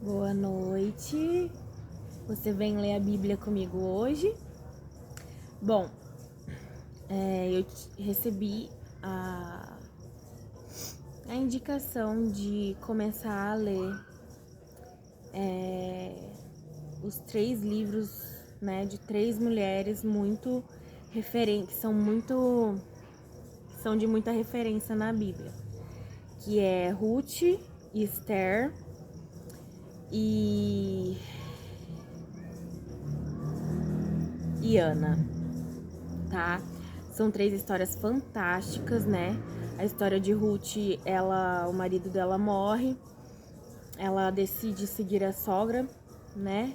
Boa noite. Você vem ler a Bíblia comigo hoje? Bom, eu recebi a indicação de começar a ler os 3 livros, né, de 3 mulheres muito referentes, são de muita referência na Bíblia, que é Ruth, Esther e Ana, tá? São 3 histórias fantásticas, né? A história de Ruth, o marido dela morre, ela decide seguir a sogra, né?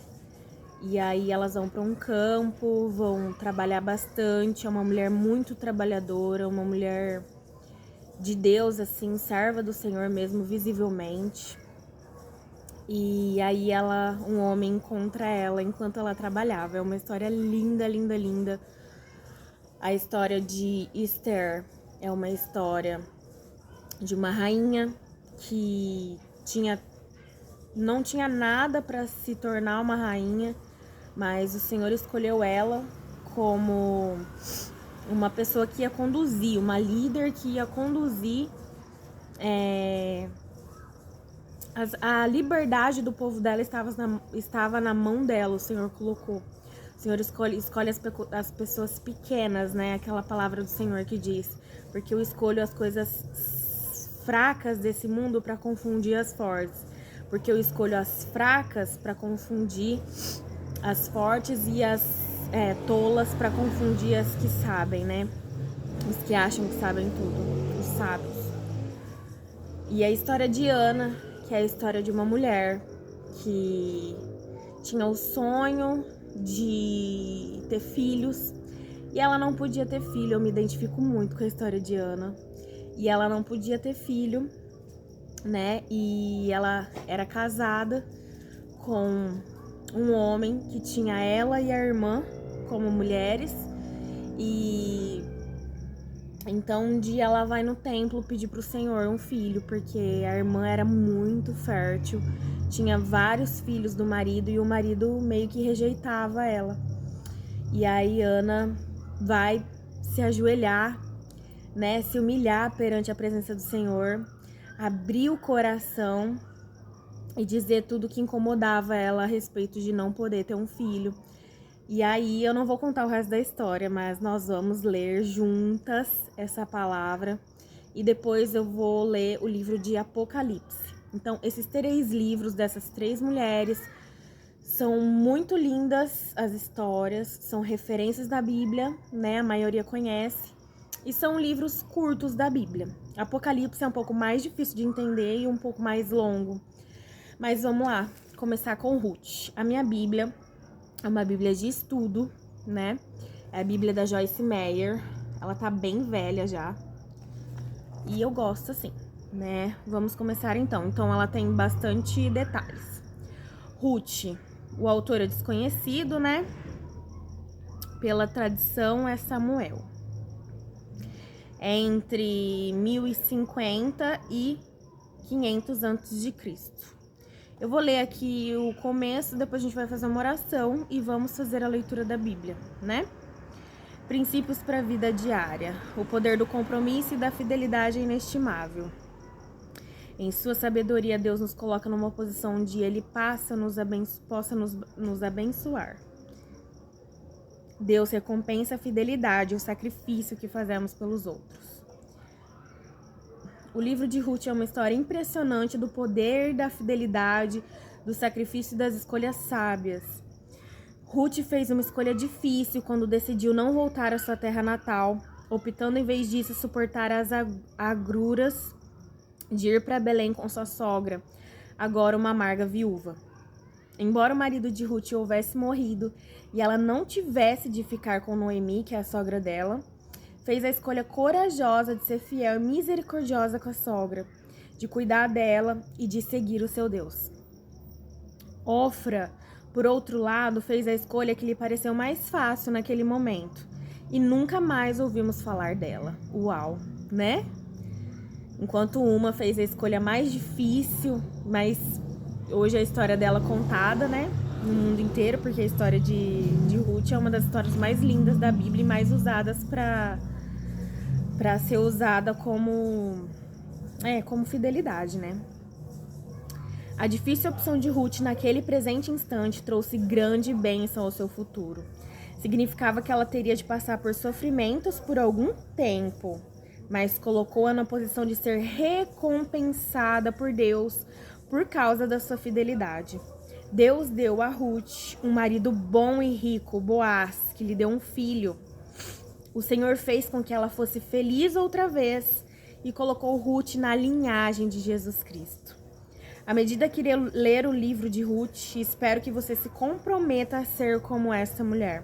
E aí elas vão para um campo, vão trabalhar bastante, é uma mulher muito trabalhadora, uma mulher de Deus, assim, serva do Senhor mesmo, visivelmente. E aí um homem encontra ela enquanto ela trabalhava. É uma história linda, linda, linda. A história de Esther é uma história de uma rainha que não tinha nada para se tornar uma rainha, mas o Senhor escolheu ela como uma pessoa que ia conduzir, uma líder que ia conduzir a liberdade do povo dela estava na mão dela, o Senhor colocou. O Senhor escolhe as pessoas pequenas, né? Aquela palavra do Senhor que diz: porque eu escolho as coisas fracas desse mundo para confundir as fortes. Porque eu escolho as fracas para confundir as fortes e as tolas para confundir as que sabem, né? Os que acham que sabem tudo, os sábios. E a história de Ana, que é a história de uma mulher que tinha o sonho de ter filhos e ela não podia ter filho. Eu me identifico muito com a história de Ana. E ela não podia ter filho, né? E ela era casada com um homem que tinha ela e a irmã como mulheres. E então um dia ela vai no templo pedir pro Senhor um filho, porque a irmã era muito fértil, tinha vários filhos do marido e o marido meio que rejeitava ela. E aí Ana vai se ajoelhar, né, se humilhar perante a presença do Senhor, abrir o coração e dizer tudo que incomodava ela a respeito de não poder ter um filho. E aí eu não vou contar o resto da história, mas nós vamos ler juntas essa palavra e depois eu vou ler o livro de Apocalipse. Então, esses 3 livros dessas 3 mulheres são muito lindas, as histórias, são referências da Bíblia, né? A maioria conhece. E são livros curtos da Bíblia. Apocalipse é um pouco mais difícil de entender e um pouco mais longo. Mas vamos lá, começar com Ruth. A minha Bíblia é uma Bíblia de estudo, né? É a Bíblia da Joyce Meyer. Ela tá bem velha já. E eu gosto assim, né? Vamos começar então. Então ela tem bastante detalhes. Ruth, o autor é desconhecido, né? Pela tradição é Samuel. É entre 1050 e 500 a.C. Eu vou ler aqui o começo, depois a gente vai fazer uma oração e vamos fazer a leitura da Bíblia, né? Princípios para a vida diária. O poder do compromisso e da fidelidade é inestimável. Em sua sabedoria, Deus nos coloca numa posição onde Ele possa nos abençoar. Deus recompensa a fidelidade, o sacrifício que fazemos pelos outros. O livro de Ruth é uma história impressionante do poder da fidelidade, do sacrifício e das escolhas sábias. Ruth fez uma escolha difícil quando decidiu não voltar à sua terra natal, optando em vez disso suportar as agruras de ir para Belém com sua sogra, agora uma amarga viúva. Embora o marido de Ruth houvesse morrido e ela não tivesse de ficar com Noemi, que é a sogra dela, fez a escolha corajosa de ser fiel e misericordiosa com a sogra, de cuidar dela e de seguir o seu Deus. Ofra, por outro lado, fez a escolha que lhe pareceu mais fácil naquele momento e nunca mais ouvimos falar dela. Uau, né? Enquanto uma fez a escolha mais difícil, mais hoje a história dela contada, né, no mundo inteiro, porque a história de Ruth é uma das histórias mais lindas da Bíblia e mais usadas para ser usada como fidelidade, né? A difícil opção de Ruth naquele presente instante trouxe grande bênção ao seu futuro. Significava que ela teria de passar por sofrimentos por algum tempo, mas colocou-a na posição de ser recompensada por Deus por causa da sua fidelidade. Deus deu a Ruth um marido bom e rico, Boaz, que lhe deu um filho. O Senhor fez com que ela fosse feliz outra vez e colocou Ruth na linhagem de Jesus Cristo. À medida que ler o livro de Ruth, espero que você se comprometa a ser como essa mulher,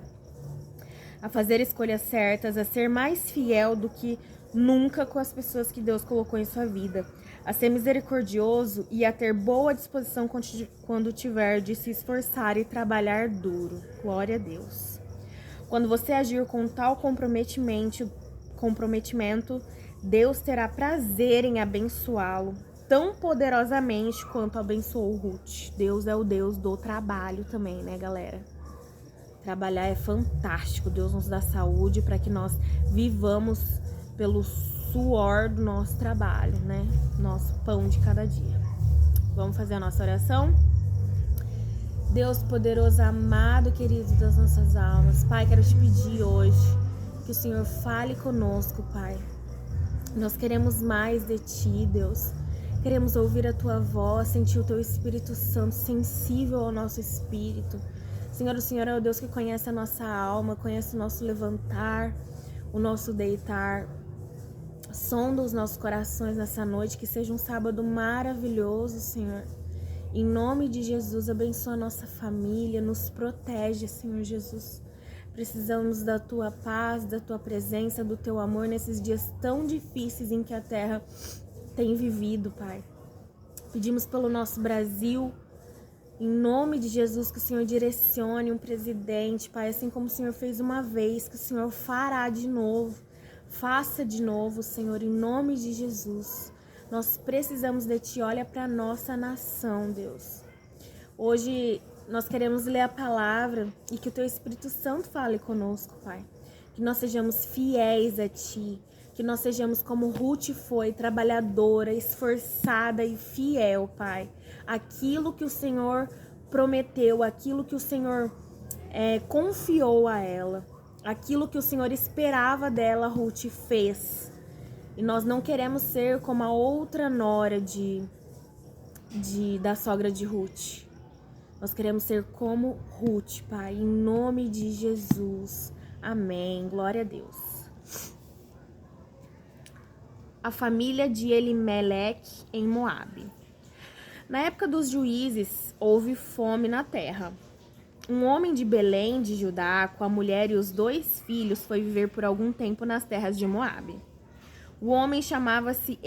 a fazer escolhas certas, a ser mais fiel do que nunca com as pessoas que Deus colocou em sua vida, a ser misericordioso e a ter boa disposição quando tiver de se esforçar e trabalhar duro. Glória a Deus. Quando você agir com tal comprometimento, Deus terá prazer em abençoá-lo tão poderosamente quanto abençoou Ruth. Deus é o Deus do trabalho também, né, galera? Trabalhar é fantástico. Deus nos dá saúde para que nós vivamos pelo suor do nosso trabalho, né? Nosso pão de cada dia. Vamos fazer a nossa oração? Deus poderoso, amado, querido das nossas almas. Pai, quero te pedir hoje que o Senhor fale conosco, Pai. Nós queremos mais de Ti, Deus. Queremos ouvir a Tua voz, sentir o Teu Espírito Santo sensível ao nosso espírito. Senhor, o Senhor é o Deus que conhece a nossa alma, conhece o nosso levantar, o nosso deitar. Sonda os nossos corações nessa noite, que seja um sábado maravilhoso, Senhor. Em nome de Jesus, abençoa a nossa família, nos protege, Senhor Jesus. Precisamos da Tua paz, da Tua presença, do Teu amor nesses dias tão difíceis em que a terra tem vivido, Pai. Pedimos pelo nosso Brasil, em nome de Jesus, que o Senhor direcione um presidente, Pai, assim como o Senhor fez uma vez, que o Senhor fará de novo. Faça de novo, Senhor, em nome de Jesus. Nós precisamos de Ti. Olha para a nossa nação, Deus. Hoje nós queremos ler a palavra e que o Teu Espírito Santo fale conosco, Pai. Que nós sejamos fiéis a Ti. Que nós sejamos como Ruth foi, trabalhadora, esforçada e fiel, Pai. Aquilo que o Senhor prometeu, aquilo que o Senhor confiou a ela. Aquilo que o Senhor esperava dela, Ruth fez. E nós não queremos ser como a outra nora da sogra de Ruth. Nós queremos ser como Ruth, Pai, em nome de Jesus. Amém. Glória a Deus. A família de Elimeleque em Moabe. Na época dos juízes, houve fome na terra. Um homem de Belém, de Judá, com a mulher e os 2 filhos, foi viver por algum tempo nas terras de Moabe. O homem chamava-se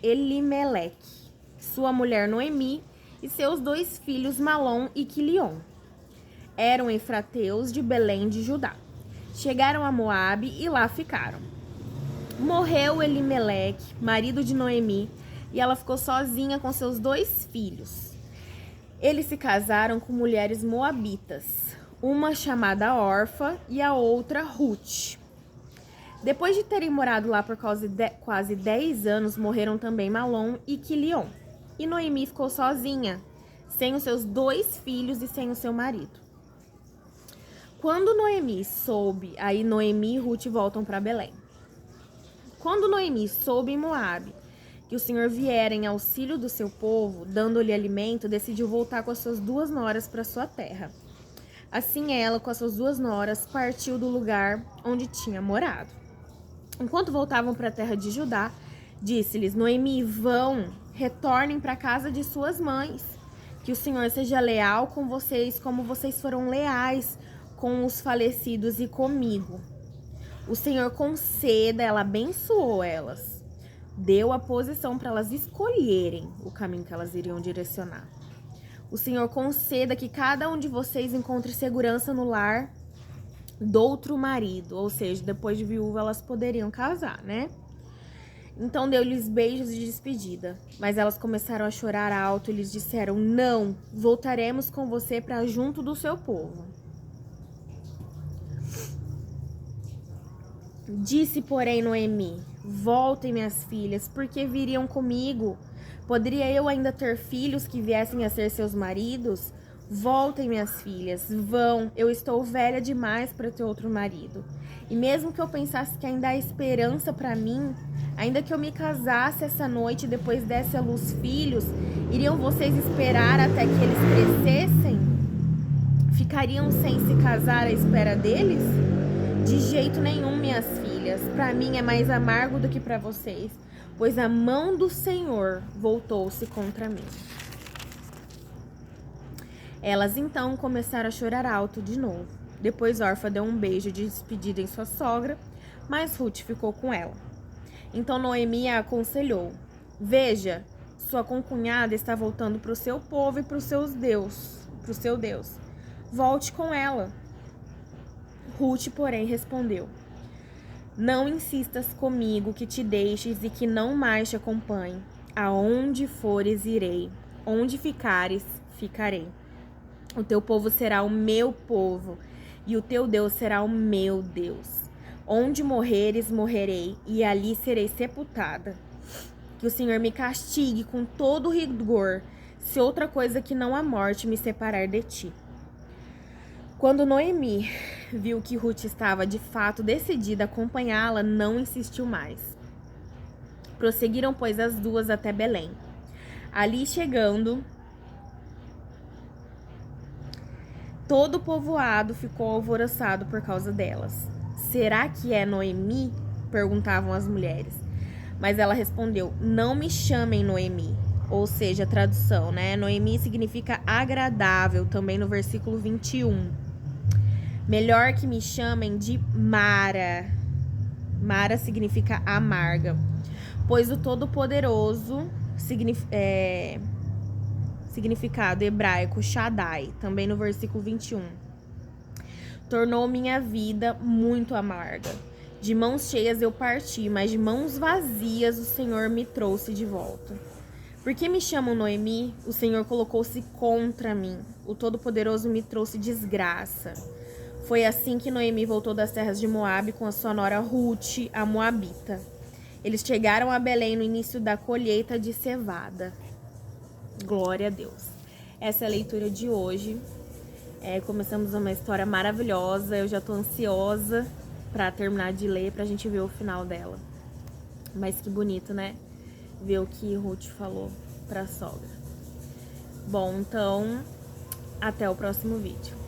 Elimeleque, sua mulher Noemi e seus 2 filhos Malom e Quilion. Eram efrateus de Belém de Judá. Chegaram a Moabe e lá ficaram. Morreu Elimeleque, marido de Noemi, e ela ficou sozinha com seus 2 filhos. Eles se casaram com mulheres moabitas, uma chamada Orfa e a outra Ruth. Depois de terem morado lá por quase 10 anos, morreram também Malom e Quilion. E Noemi ficou sozinha, sem os seus 2 filhos e sem o seu marido. Quando Noemi soube, aí Noemi e Ruth voltam para Belém. Quando Noemi soube em Moabe que o Senhor viera em auxílio do seu povo, dando-lhe alimento, decidiu voltar com as suas 2 noras para sua terra. Assim ela, com as suas 2 noras, partiu do lugar onde tinha morado. Enquanto voltavam para a terra de Judá, disse-lhes: Noemi, vão, retornem para a casa de suas mães. Que o Senhor seja leal com vocês, como vocês foram leais com os falecidos e comigo. O Senhor conceda, ela abençoou elas. Deu a posição para elas escolherem o caminho que elas iriam direcionar. O Senhor conceda que cada um de vocês encontre segurança no lar do outro marido. Ou seja, depois de viúva elas poderiam casar, né? Então deu-lhes beijos de despedida. Mas elas começaram a chorar alto e lhes disseram: não, voltaremos com você para junto do seu povo. Disse, porém, Noemi: voltem, minhas filhas, porque viriam comigo. Poderia eu ainda ter filhos que viessem a ser seus maridos? Voltem, minhas filhas, vão, eu estou velha demais para ter outro marido. E mesmo que eu pensasse que ainda há esperança para mim, ainda que eu me casasse essa noite e depois desse à luz filhos, iriam vocês esperar até que eles crescessem? Ficariam sem se casar à espera deles? De jeito nenhum, minhas filhas. Para mim é mais amargo do que para vocês, pois a mão do Senhor voltou-se contra mim. Elas então começaram a chorar alto de novo. Depois Orfa deu um beijo de despedida em sua sogra, mas Ruth ficou com ela. Então Noemi a aconselhou: veja, sua concunhada está voltando para o seu povo e para o seu Deus. Volte com ela. Ruth, porém, respondeu: não insistas comigo que te deixes e que não mais te acompanhe. Aonde fores, irei. Onde ficares, ficarei. O teu povo será o meu povo, e o teu Deus será o meu Deus. Onde morreres, morrerei, e ali serei sepultada. Que o Senhor me castigue com todo rigor, se outra coisa que não a morte me separar de ti. Quando Noemi viu que Ruth estava de fato decidida a acompanhá-la, não insistiu mais. Prosseguiram, pois, as duas até Belém. Ali chegando, todo o povoado ficou alvoroçado por causa delas. Será que é Noemi? Perguntavam as mulheres. Mas ela respondeu: não me chamem Noemi. Ou seja, a tradução, né? Noemi significa agradável, também no versículo 21. Melhor que me chamem de Mara. Mara significa amarga. Pois o Todo-Poderoso, significado hebraico, Shaddai, também no versículo 21. Tornou minha vida muito amarga. De mãos cheias eu parti, mas de mãos vazias o Senhor me trouxe de volta. Por que me chamam Noemi? O Senhor colocou-se contra mim. O Todo-Poderoso me trouxe desgraça. Foi assim que Noemi voltou das terras de Moabe com a sua nora Ruth, a Moabita. Eles chegaram a Belém no início da colheita de cevada. Glória a Deus. Essa é a leitura de hoje. Começamos uma história maravilhosa. Eu já tô ansiosa para terminar de ler, pra gente ver o final dela. Mas que bonito, né? Ver o que Ruth falou pra sogra. Bom, então, até o próximo vídeo.